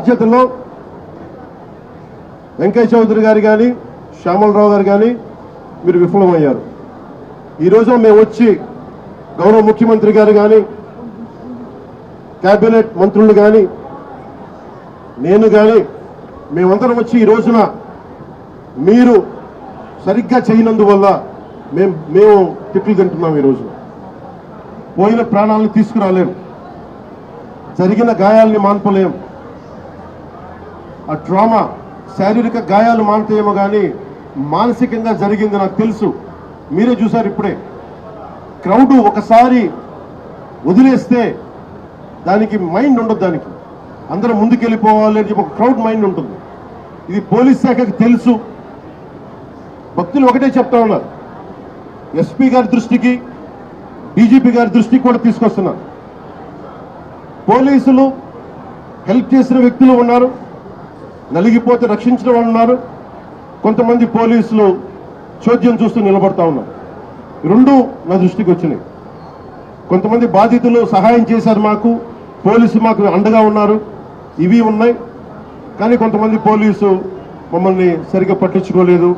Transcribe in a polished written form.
బాధ్యతలో వెంకయ్య చౌదరి గారు కానీ శ్యామలరావు గారు కానీ మీరు విఫలమయ్యారు. ఈరోజు మేము వచ్చి గౌరవ ముఖ్యమంత్రి గారు కానీ కేబినెట్ మంత్రులు కానీ నేను కానీ మేమందరం వచ్చి ఈ రోజున మీరు సరిగ్గా చేయనందువల్ల మేము తిట్లు తింటున్నాం. ఈరోజు పోయిన ప్రాణాలను తీసుకురాలేం, జరిగిన గాయాలని మాన్పలేం. ఆ ట్రామా శారీరక గాయాలు మానుతాయేమో కానీ మానసికంగా జరిగింది నాకు తెలుసు. మీరే చూశారు ఇప్పుడే. క్రౌడ్ ఒకసారి వదిలేస్తే దానికి మైండ్ ఉండదు, దానికి అందరూ ముందుకెళ్ళిపోవాలి అని చెప్పి ఒక క్రౌడ్ మైండ్ ఉంటుంది. ఇది పోలీస్ శాఖకి తెలుసు. భక్తులు ఒకటే చెప్తా ఉన్నారు, ఎస్పీ గారి దృష్టికి డీజీపీ గారి దృష్టికి కూడా తీసుకొస్తున్నారు. పోలీసులు హెల్ప్ చేసిన వ్యక్తులు ఉన్నారు, నలిగిపోతే రక్షించిన వాళ్ళు ఉన్నారు. కొంతమంది పోలీసులు చోద్యం చూస్తూ నిలబడతా ఉన్నారు. రెండు నా దృష్టికి వచ్చినాయి. కొంతమంది బాధితులు సహాయం చేశారు, మాకు పోలీసు మాకు అండగా ఉన్నారు, ఇవి ఉన్నాయి. కానీ కొంతమంది పోలీసు మమ్మల్ని సరిగ్గా పట్టించుకోలేదు.